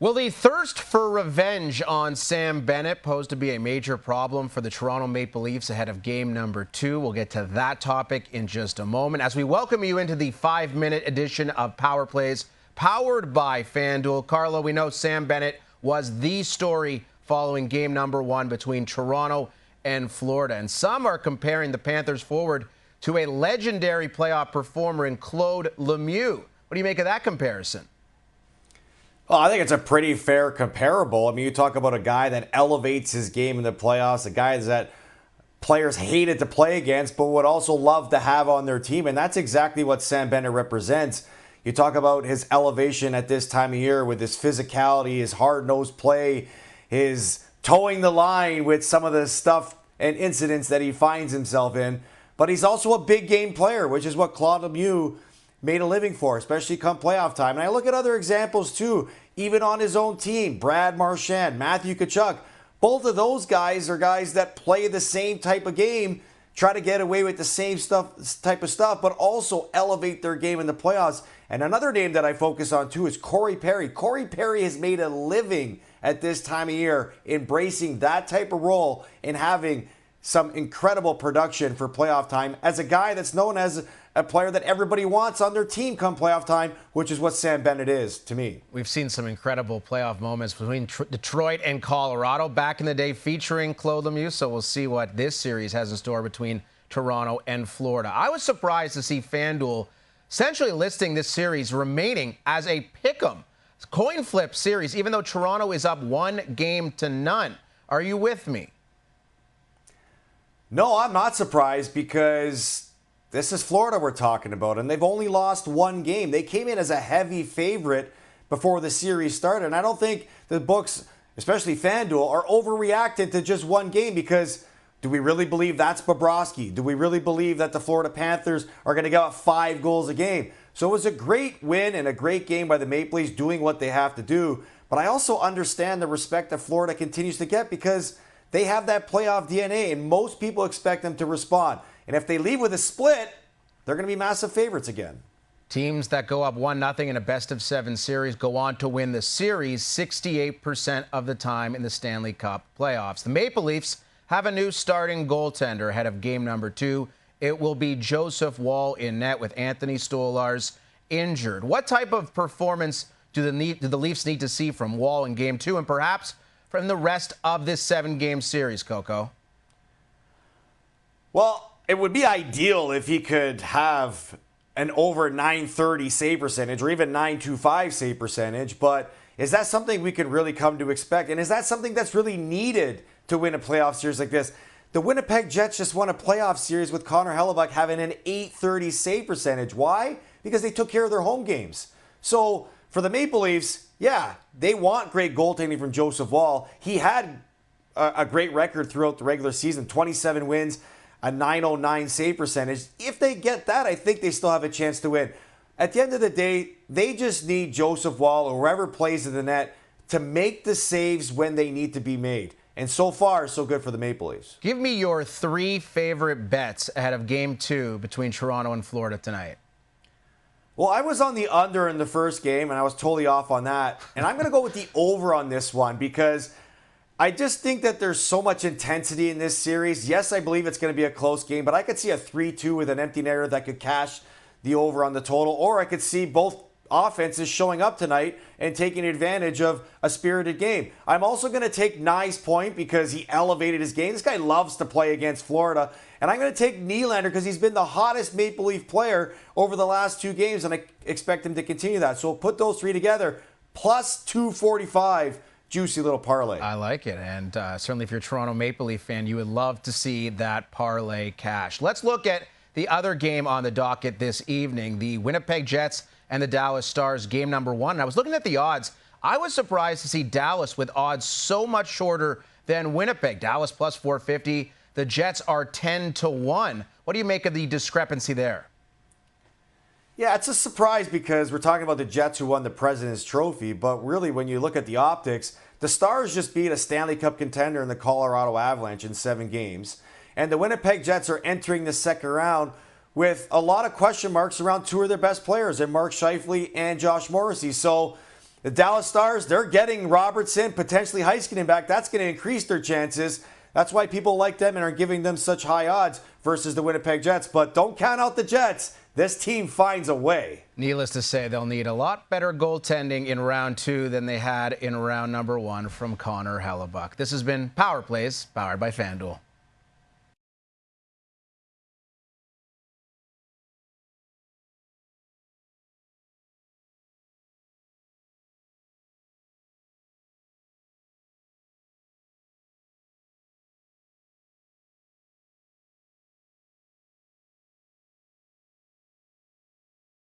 Will the thirst for revenge on Sam Bennett pose to be a major problem for the Toronto Maple Leafs ahead of game number 2? We'll get to that topic in just a moment as we welcome you into the 5-minute edition of Power Plays, powered by FanDuel. Carlo, we know Sam Bennett was the story following game number 1 between Toronto and Florida. And some are comparing the Panthers forward to a legendary playoff performer in Claude Lemieux. What do you make of that comparison? Well, I think it's a pretty fair comparable. I mean, you talk about a guy that elevates his game in the playoffs, a guy that players hated to play against, but would also love to have on their team. And that's exactly what Sam Bennett represents. You talk about his elevation at this time of year with his physicality, his hard-nosed play, his towing the line with some of the stuff and incidents that he finds himself in. But he's also a big game player, which is what Claude Lemieux made a living for, especially come playoff time. And I look at other examples too, even on his own team, Brad Marchand, Matthew Tkachuk. Both of those guys are guys that play the same type of game, try to get away with the same type of stuff, but also elevate their game in the playoffs. And another name that I focus on too is Corey Perry. Corey Perry has made a living at this time of year, embracing that type of role and having some incredible production for playoff time as a guy that's known as a player that everybody wants on their team come playoff time, which is what Sam Bennett is to me. We've seen some incredible playoff moments between Detroit and Colorado back in the day featuring Claude Lemieux, so we'll see what this series has in store between Toronto and Florida. I was surprised to see FanDuel essentially listing this series remaining as a pick'em coin flip series, even though Toronto is up 1-0. Are you with me? No, I'm not surprised because this is Florida we're talking about, and they've only lost one game. They came in as a heavy favorite before the series started, and I don't think the books, especially FanDuel, are overreacting to just one game because do we really believe that's Bobrovsky? Do we really believe that the Florida Panthers are going to give up 5 goals a game? So it was a great win and a great game by the Maple Leafs doing what they have to do, but I also understand the respect that Florida continues to get because they have that playoff DNA, and most people expect them to respond. And if they leave with a split, they're going to be massive favorites again. Teams that go up 1-0 in a best-of-7 series go on to win the series 68% of the time in the Stanley Cup playoffs. The Maple Leafs have a new starting goaltender ahead of game number 2. It will be Joseph Woll in net with Anthony Stolarz injured. What type of performance do the Leafs need to see from Woll in game 2 and perhaps from the rest of this 7-game series, Coco? Well, it would be ideal if he could have an over 930 save percentage or even 925 save percentage, but is that something we can really come to expect? And is that something that's really needed to win a playoff series like this? The Winnipeg Jets just won a playoff series with Connor Hellebuyck having an 830 save percentage. Why? Because they took care of their home games. So for the Maple Leafs, yeah, they want great goaltending from Joseph Woll. He had a great record throughout the regular season, 27 wins, a 909 save percentage. If they get that, I think they still have a chance to win. At the end of the day, they just need Joseph Woll or whoever plays in the net to make the saves when they need to be made. And so far, so good for the Maple Leafs. Give me your 3 favorite bets ahead of game 2 between Toronto and Florida tonight. Well, I was on the under in the first game, and I was totally off on that. And I'm going to go with the over on this one because I just think that there's so much intensity in this series. Yes, I believe it's going to be a close game, but I could see a 3-2 with an empty netter that could cash the over on the total. Or I could see both offenses showing up tonight and taking advantage of a spirited game. I'm also going to take Nye's point because he elevated his game. This guy loves to play against Florida. And I'm going to take Nylander because he's been the hottest Maple Leaf player over the last 2 games, and I expect him to continue that. So put those 3 together, plus 245, juicy little parlay. I like it, and certainly if you're a Toronto Maple Leaf fan, you would love to see that parlay cash. Let's look at the other game on the docket this evening, the Winnipeg Jets and the Dallas Stars, game number 1. And I was looking at the odds. I was surprised to see Dallas with odds so much shorter than Winnipeg. Dallas plus 450. The Jets are 10-1. What do you make of the discrepancy there? Yeah, it's a surprise because we're talking about the Jets who won the President's Trophy, but really when you look at the optics, the Stars just beat a Stanley Cup contender in the Colorado Avalanche in 7 games. And the Winnipeg Jets are entering the second round with a lot of question marks around 2 of their best players, in Mark Scheifele and Josh Morrissey. So The Dallas Stars, they're getting Robertson, potentially Heiskanen back. That's going to increase their chances. That's why people like them and are giving them such high odds versus the Winnipeg Jets. But don't count out the Jets. This team finds a way. Needless to say, they'll need a lot better goaltending in round 2 than they had in round number 1 from Connor Hellebuck. This has been Power Plays, powered by FanDuel.